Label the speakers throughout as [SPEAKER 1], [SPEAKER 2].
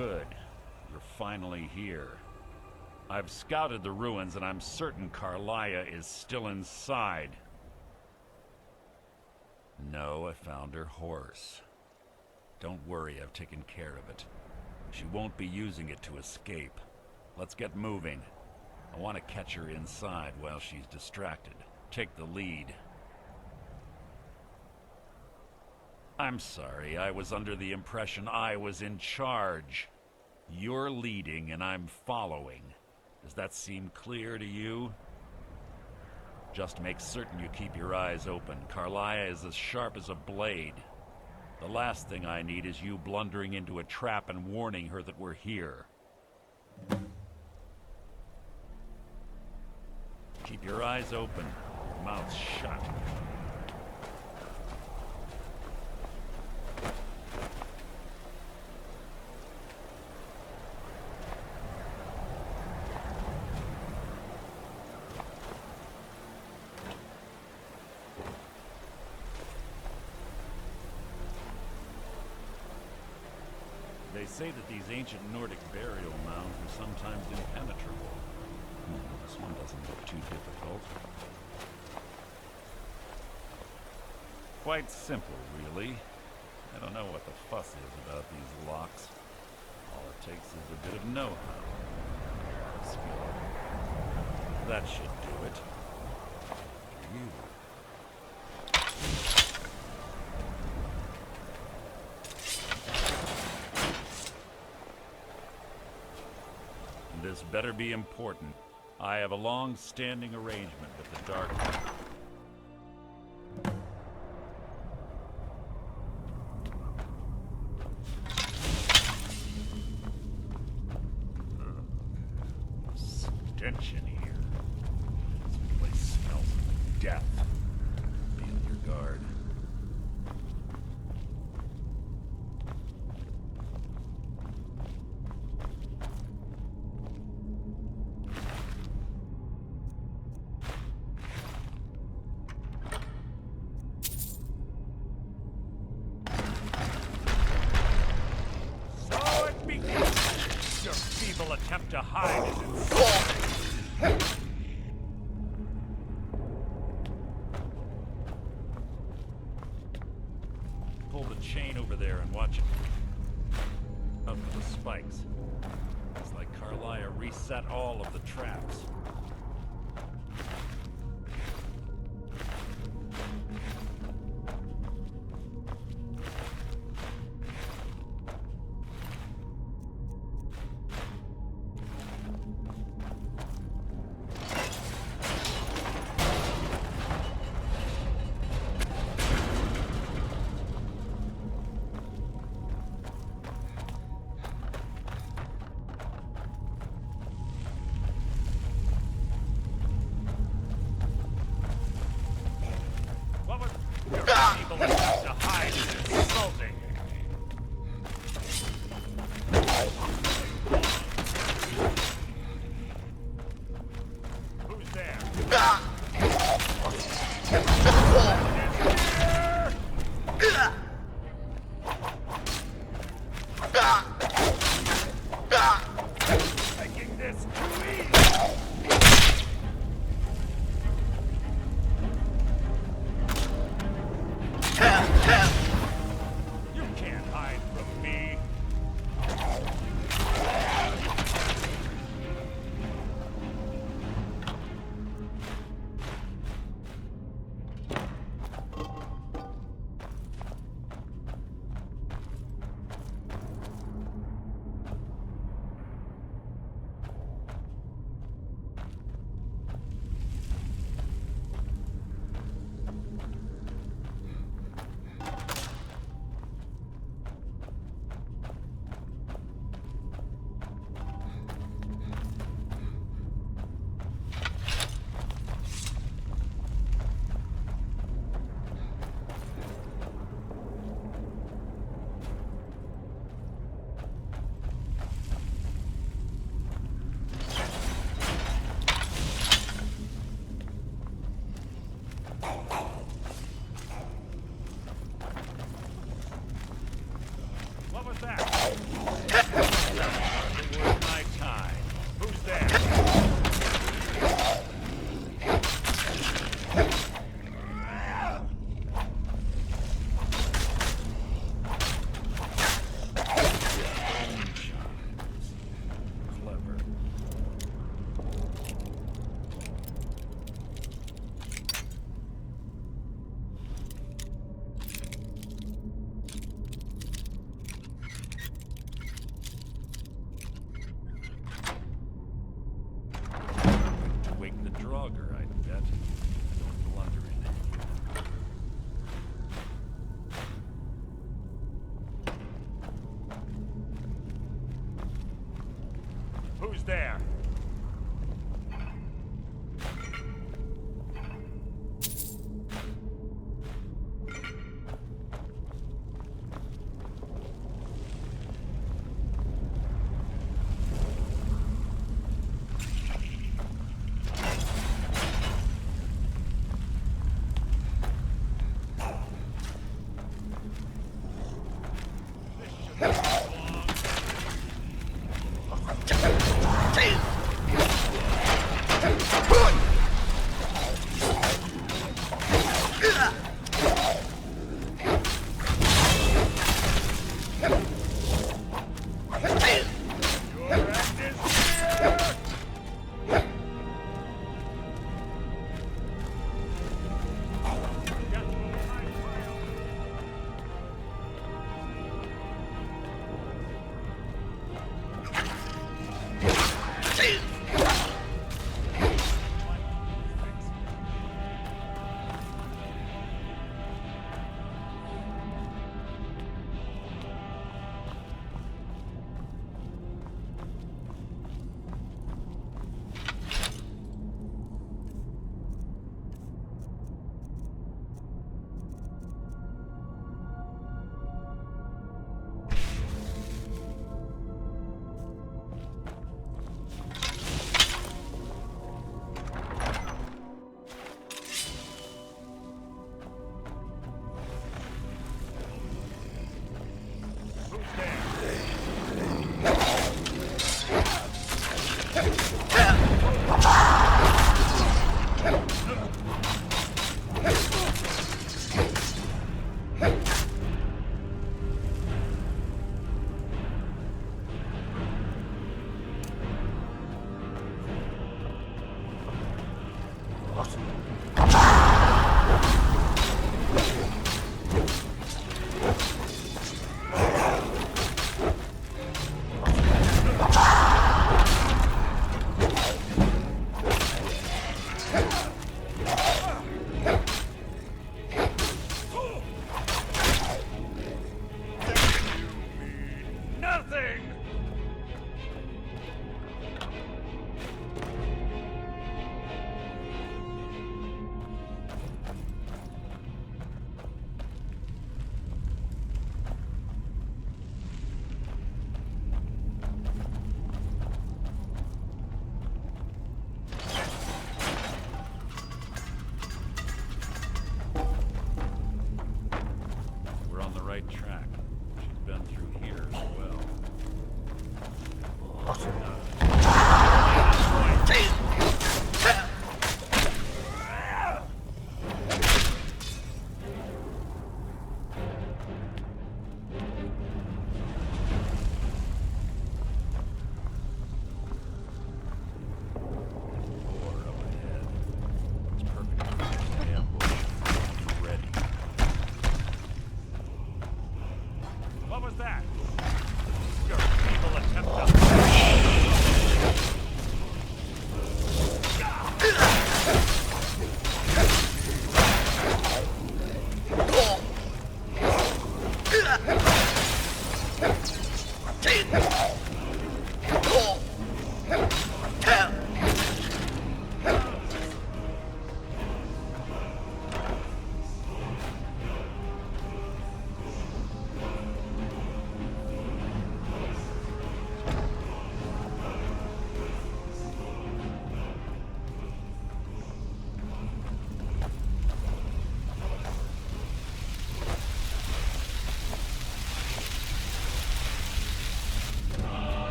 [SPEAKER 1] Good. You're finally here. I've scouted the ruins and I'm certain Carlia is still inside. No, I found her horse. Don't worry, I've taken care of it. She won't be using it to escape. Let's get moving. I want to catch her inside while she's distracted. Take the lead. I'm sorry, I was under the impression I was in charge. You're leading and I'm following. Does that seem clear to you? Just make certain you keep your eyes open. Carlia is as sharp as a blade. The last thing I need is you blundering into a trap and warning her that we're here. Keep your eyes open, your mouth shut. They say that these ancient Nordic burial mounds are sometimes impenetrable. This one doesn't look too difficult. Quite simple, really. I don't know what the fuss is about these locks. All it takes is a bit of know-how. Skill. That should do it. You. This better be important. I have a long-standing arrangement with the Dark One. Stench in here. This place smells like death. Be on your guard. Attempt to hide is insulting. Pull the chain over there and watch it. Up to the spikes. It's like Carlia reset all of the traps. there?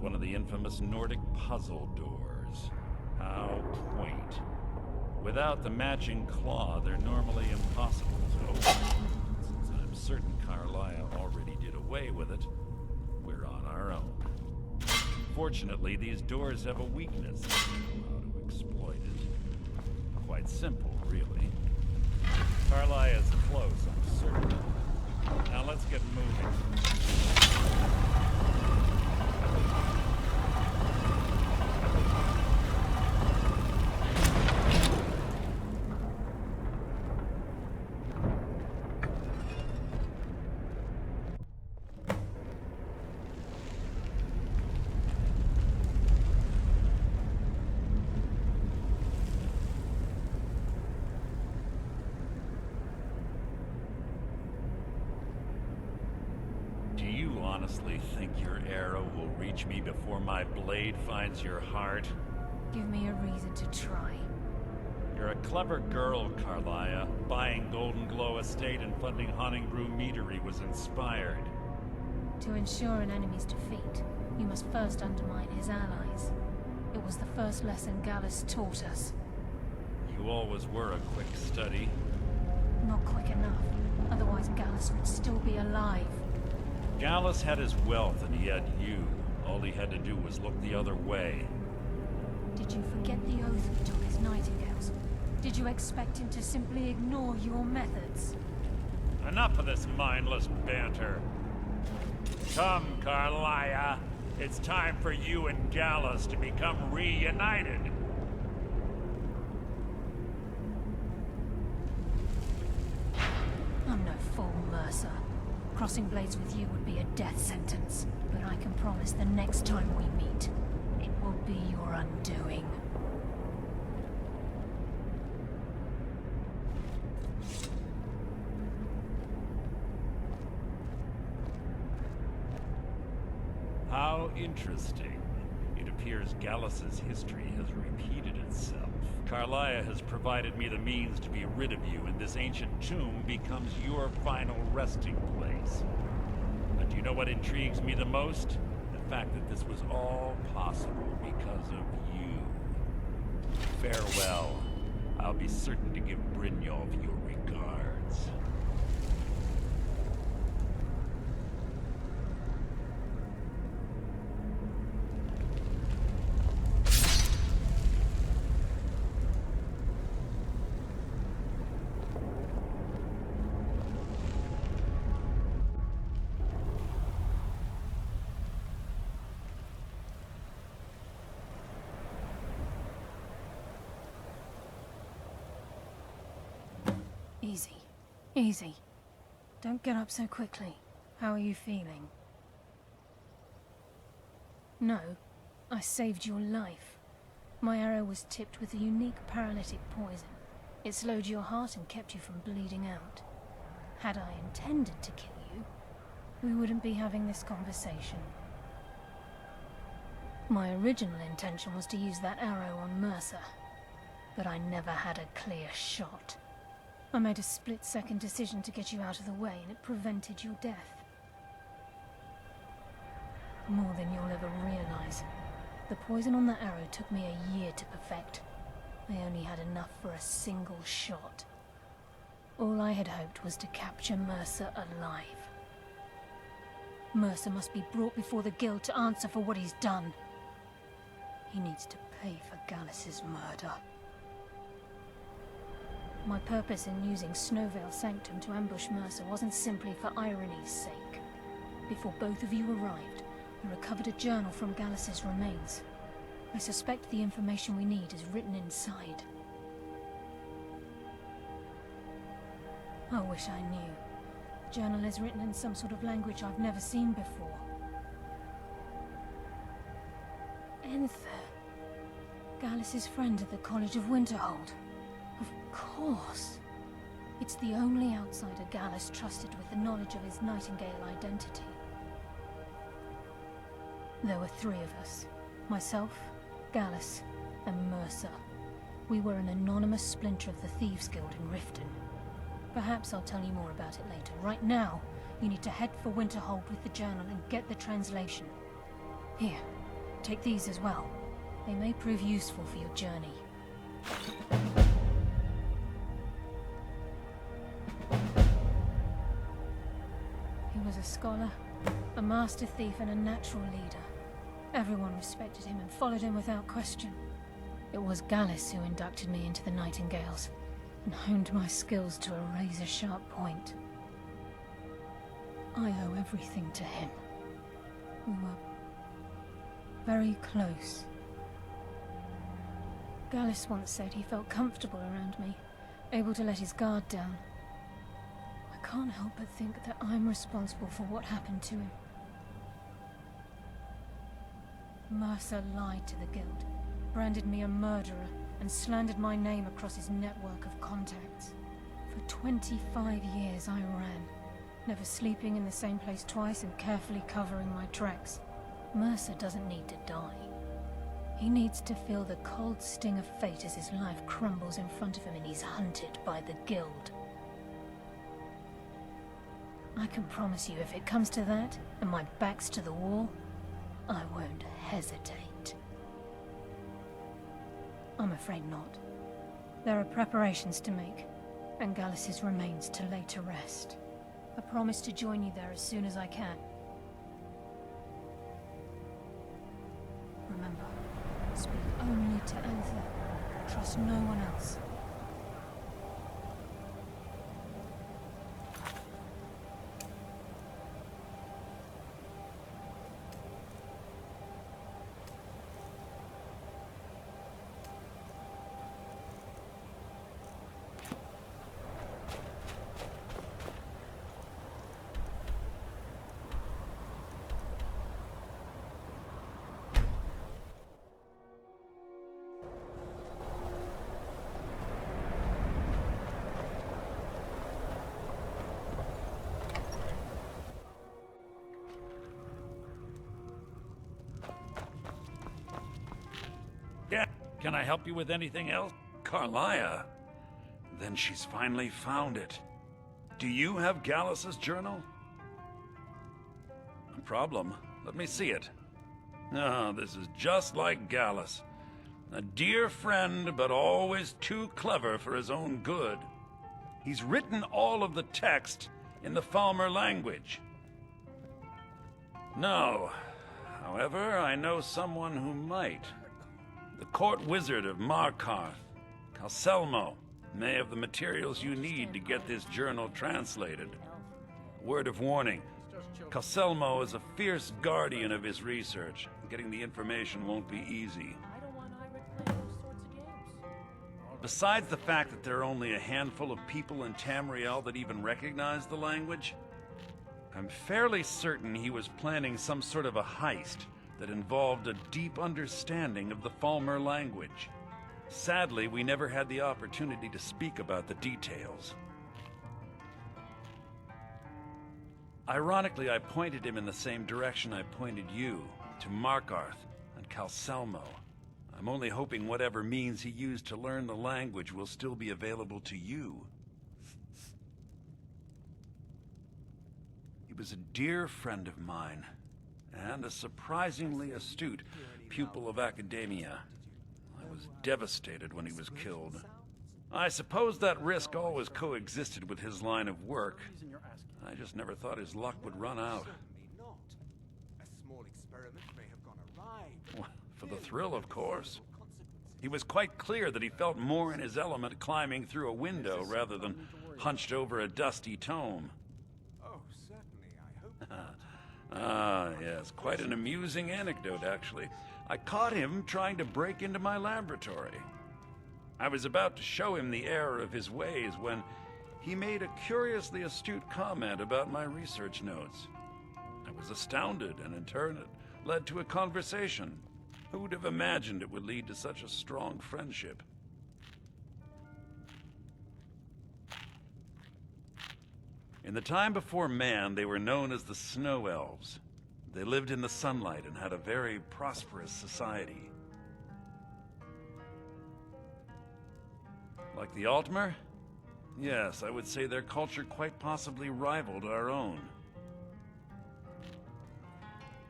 [SPEAKER 1] one of the infamous Nordic puzzle doors. How quaint. Without the matching claw, they're normally impossible to open. Since I'm certain Carlisle already did away with it, we're on our own. Fortunately, these doors have a weakness. How to exploit it? Quite simple, really. Carlisle is close, I'm certain. Now let's get moving. Honestly think your arrow will reach me before my blade finds your heart?
[SPEAKER 2] Give me a reason to try.
[SPEAKER 1] You're a clever girl, Carlisle. Buying Golden Glow Estate and funding Haunting Brew Meadery was inspired.
[SPEAKER 2] To ensure an enemy's defeat, you must first undermine his allies. It was the first lesson Gallus taught us.
[SPEAKER 1] You always were a quick study.
[SPEAKER 2] Not quick enough. Otherwise Gallus would still be alive.
[SPEAKER 1] Gallus had his wealth and he had you. All he had to do was look the other way.
[SPEAKER 2] Did you forget the oath he took his nightingales? Did you expect him to simply ignore your methods?
[SPEAKER 1] Enough of this mindless banter. Come, Carlisle. It's time for you and Gallus to become reunited.
[SPEAKER 2] I'm no fool, Mercer. Crossing blades with you would be a death sentence, but I can promise the next time we meet, it will be your undoing.
[SPEAKER 1] How interesting. It appears Gallus's history has repeated itself. Carlisle has provided me the means to be rid of you, and this ancient tomb becomes your final resting place. But do you know what intrigues me the most? The fact that this was all possible because of you. Farewell. I'll be certain to give Brynjolf your regards.
[SPEAKER 2] Easy. Easy. Don't get up so quickly. How are you feeling? No, I saved your life. My arrow was tipped with a unique paralytic poison. It slowed your heart and kept you from bleeding out. Had I intended to kill you, we wouldn't be having this conversation. My original intention was to use that arrow on Mercer, but I never had a clear shot. I made a split-second decision to get you out of the way, and it prevented your death. More than you'll ever realize. The poison on that arrow took me a year to perfect. I only had enough for a single shot. All I had hoped was to capture Mercer alive. Mercer must be brought before the Guild to answer for what he's done. He needs to pay for Gallus's murder. My purpose in using Snowveil Sanctum to ambush Mercer wasn't simply for irony's sake. Before both of you arrived, we recovered a journal from Gallus's remains. I suspect the information we need is written inside. I wish I knew. The journal is written in some sort of language I've never seen before. Enther. Gallus's friend at the College of Winterhold. Of course. It's the only outsider Gallus trusted with the knowledge of his Nightingale identity. There were three of us. Myself, Gallus, and Mercer. We were an anonymous splinter of the Thieves Guild in Riften. Perhaps I'll tell you more about it later. Right now, you need to head for Winterhold with the journal and get the translation. Here, Take these as well. They may prove useful for your journey. He was a scholar, a master thief, and a natural leader. Everyone respected him and followed him without question. It was Gallus who inducted me into the Nightingales and honed my skills to a razor-sharp point. I owe everything to him. We were very close. Gallus once said he felt comfortable around me, able to let his guard down. I can't help but think that I'm responsible for what happened to him. Mercer lied to the Guild, branded me a murderer, and slandered my name across his network of contacts. For 25 years I ran, never sleeping in the same place twice and carefully covering my tracks. Mercer doesn't need to die. He needs to feel the cold sting of fate as his life crumbles in front of him and he's hunted by the Guild. I can promise you, if it comes to that, and my back's to the wall, I won't hesitate. I'm afraid not. There are preparations to make, and Gallus's remains to lay to rest. I promise to join you there as soon as I can. Remember, speak only to Anther. Trust no one else.
[SPEAKER 1] Yeah, can I help you with anything else? Carlia? Then she's finally found it. Do you have Gallus's journal? No problem. Let me see it. Ah, this is just like Gallus. A dear friend, but always too clever for his own good. He's written all of the text in the Falmer language. No. However, I know someone who might. The court wizard of Markarth, Calcelmo, may have the materials you need to get this journal translated. Word of warning, Calcelmo is a fierce guardian of his research. Getting the information won't be easy. Besides the fact that there are only a handful of people in Tamriel that even recognize the language, I'm fairly certain he was planning some sort of a heist that involved a deep understanding of the Falmer language. Sadly, we never had the opportunity to speak about the details. Ironically, I pointed him in the same direction I pointed you, to Markarth and Calcelmo. I'm only hoping whatever means he used to learn the language will still be available to you. He was a dear friend of mine, and a surprisingly astute pupil of academia. I was devastated when he was killed. I suppose that risk always coexisted with his line of work. I just never thought his luck would run out. Well, for the thrill, of course. He was quite clear that he felt more in his element climbing through a window rather than hunched over a dusty tome. Ah, yes, quite an amusing anecdote, actually. I caught him trying to break into my laboratory. I was about to show him the error of his ways when he made a curiously astute comment about my research notes. I was astounded, and in turn it led to a conversation. Who would have imagined it would lead to such a strong friendship? In the time before man, they were known as the Snow Elves. They lived in the sunlight and had a very prosperous society. Like the Altmer? Yes, I would say their culture quite possibly rivaled our own.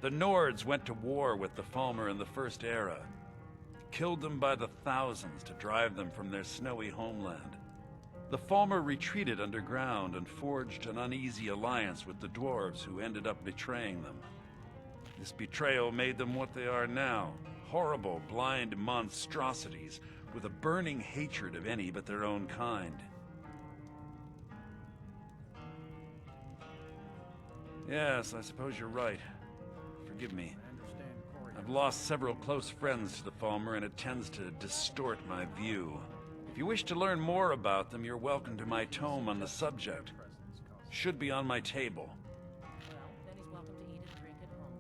[SPEAKER 1] The Nords went to war with the Falmer in the First Era. Killed them by the thousands to drive them from their snowy homeland. The Falmer retreated underground and forged an uneasy alliance with the dwarves who ended up betraying them. This betrayal made them what they are now. Horrible, blind monstrosities with a burning hatred of any but their own kind. Yes, I suppose you're right. Forgive me. I've lost several close friends to the Falmer, and it tends to distort my view. If you wish to learn more about them, you're welcome to my tome on the subject. Should be on my table.
[SPEAKER 2] Then he's welcome to eat and drink at home,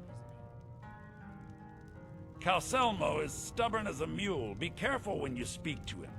[SPEAKER 2] isn't he?
[SPEAKER 1] Calcelmo is stubborn as a mule. Be careful when you speak to him.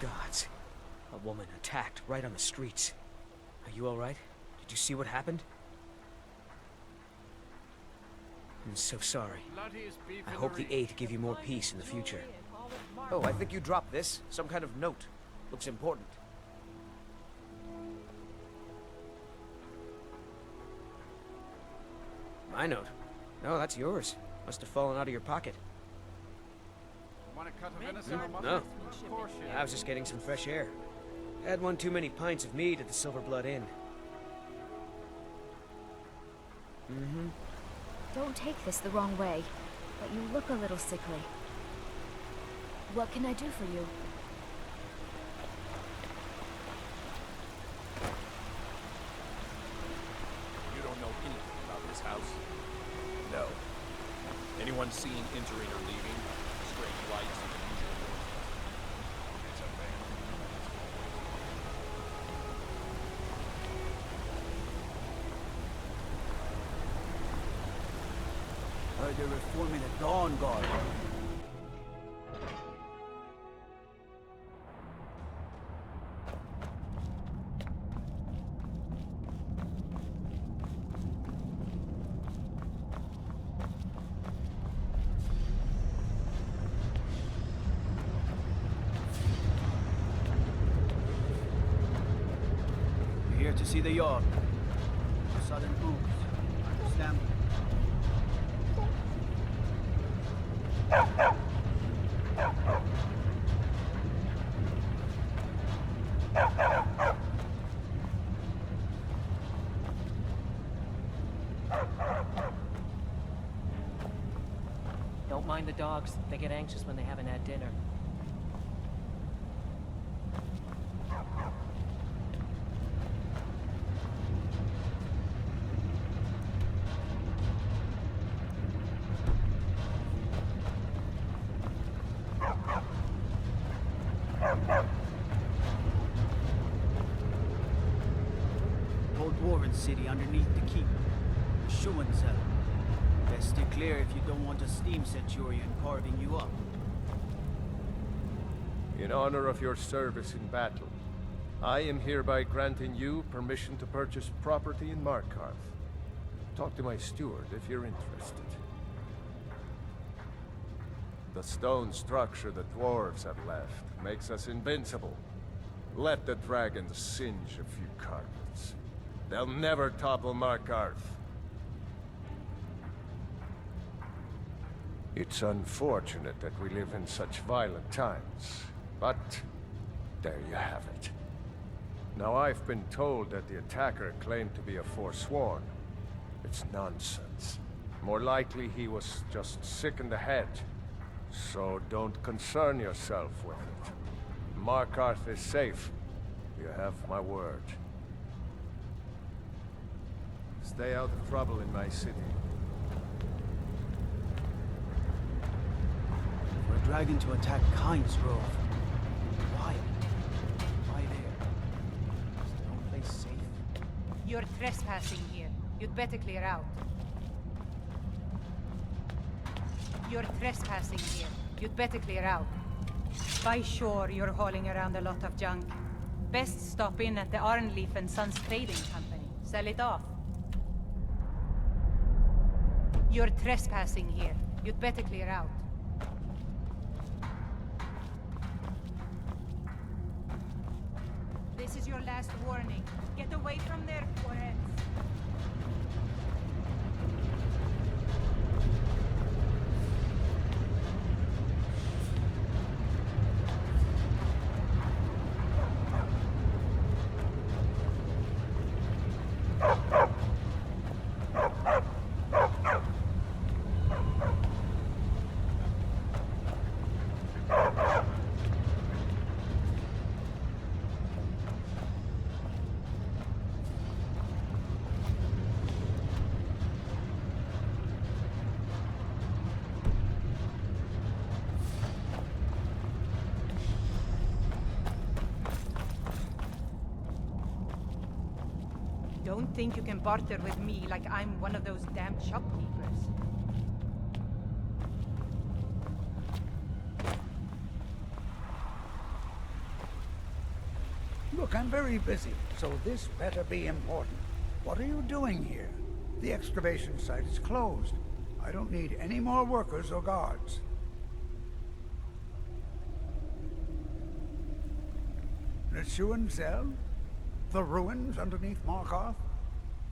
[SPEAKER 3] Gods. A woman attacked right on the streets. Are you alright? Did you see what happened? I'm so sorry. I hope the Eight give you more peace in the future.
[SPEAKER 4] Oh, I think you dropped this. Some kind of note. Looks important.
[SPEAKER 3] My note? No, that's yours. Must have fallen out of your pocket.
[SPEAKER 5] Want a cut of venison or
[SPEAKER 3] No.
[SPEAKER 5] Of course you
[SPEAKER 3] I was just getting some fresh air. Had one too many pints of mead at the Silver Blood Inn.
[SPEAKER 6] Don't take this the wrong way, but you look a little sickly. What can I do for you?
[SPEAKER 7] You don't know anything about this house? No. Anyone seen entering or leaving? Strange lights and unusual noises? It's a man.
[SPEAKER 8] They're reforming the Dawn Guard. We're here to see the yard. The southern booths. Understand?
[SPEAKER 9] Don't mind the dogs. They get anxious when they haven't had dinner.
[SPEAKER 8] Old Warren City underneath the keep. The shoeing cell. Best steer clear if you don't want a steam centurion carving you up.
[SPEAKER 10] In honor of your service in battle, I am hereby granting you permission to purchase property in Markarth. Talk to my steward if you're interested. The stone structure the dwarves have left makes us invincible. Let the dragons singe a few carpets. They'll never topple Markarth. It's unfortunate that we live in such violent times, but there you have it. Now, I've been told that the attacker claimed to be a forsworn. It's nonsense. More likely he was just sick in the head. So don't concern yourself with it. Markarth is safe. You have my word. Stay out of trouble in my city.
[SPEAKER 8] For a dragon to attack Kynes Grove. Why? Why there? Is the whole place safe?
[SPEAKER 11] You're trespassing here. You'd better clear out. You're trespassing here. You'd better clear out. By shore, you're hauling around a lot of junk. Best stop in at the Arnleaf and Sons Trading Company. Sell it off. You're trespassing here. You'd better clear out. This is your last warning. Get away from there, Quarets. Don't think you can barter with me like I'm one of those damn shopkeepers.
[SPEAKER 12] Look, I'm very busy, so this better be important. What are you doing here? The excavation site is closed. I don't need any more workers or guards. Sunwanderer? The ruins underneath Markarth?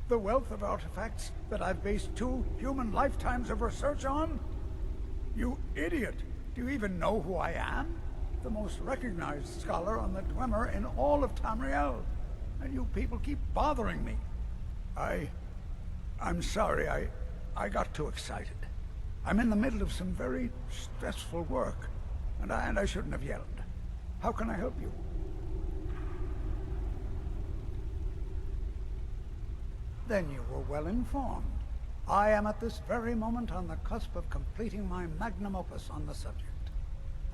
[SPEAKER 12] The wealth of artifacts that I've based 2 human lifetimes of research on? You idiot! Do you even know who I am? The most recognized scholar on the Dwemer in all of Tamriel. And you people keep bothering me. I'm sorry, I got too excited. I'm in the middle of some very stressful work, and I shouldn't have yelled. How can I help you? Then you were well informed. I am at this very moment on the cusp of completing my magnum opus on the subject.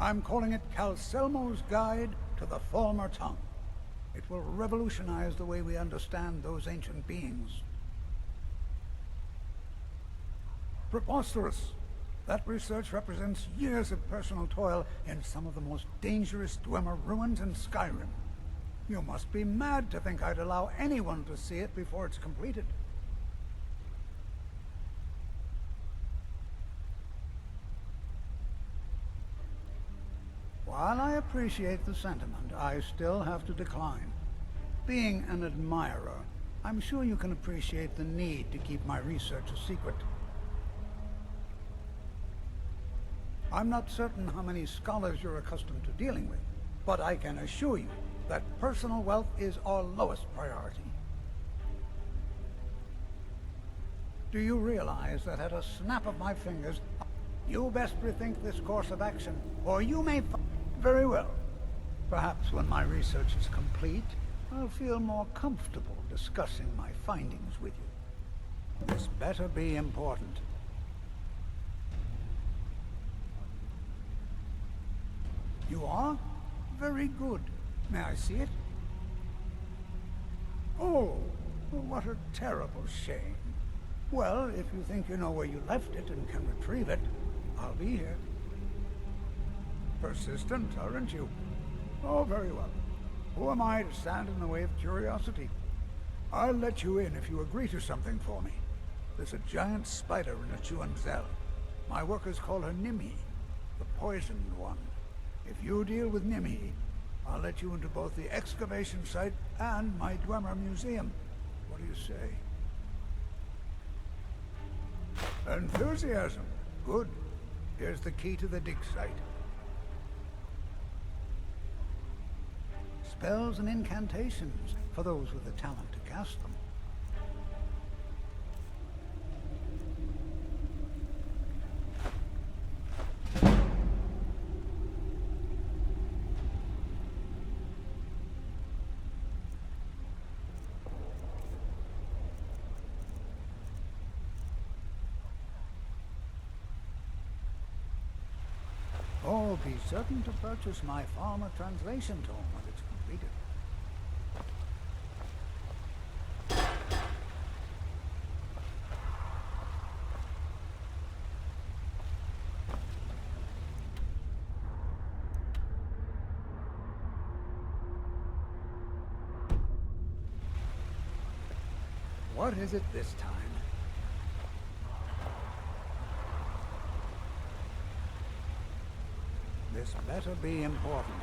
[SPEAKER 12] I'm calling it Calcelmo's Guide to the Former Tongue. It will revolutionize the way we understand those ancient beings. Preposterous! That research represents years of personal toil in some of the most dangerous Dwemer ruins in Skyrim. You must be mad to think I'd allow anyone to see it before it's completed. While I appreciate the sentiment, I still have to decline. Being an admirer, I'm sure you can appreciate the need to keep my research a secret. I'm not certain how many scholars you're accustomed to dealing with, but I can assure you that personal wealth is our lowest priority. Do you realize that at a snap of my fingers, you best rethink this course of action, or you may very well. Perhaps when my research is complete, I'll feel more comfortable discussing my findings with you. This better be important. You are? Very good. May I see it? Oh, what a terrible shame. Well, if you think you know where you left it and can retrieve it, I'll be here. Persistent, aren't you? Oh, very well. Who am I to stand in the way of curiosity? I'll let you in if you agree to something for me. There's a giant spider in a Sunwanderer. My workers call her Nimi, the poisoned one. If you deal with Nimi, I'll let you into both the excavation site and my Dwemer museum. What do you say? Enthusiasm. Good. Here's the key to the dig site. Spells and incantations for those with the talent to cast them. Oh, be certain to purchase my farmer translation tome when it's completed. What is it this time? This better be important.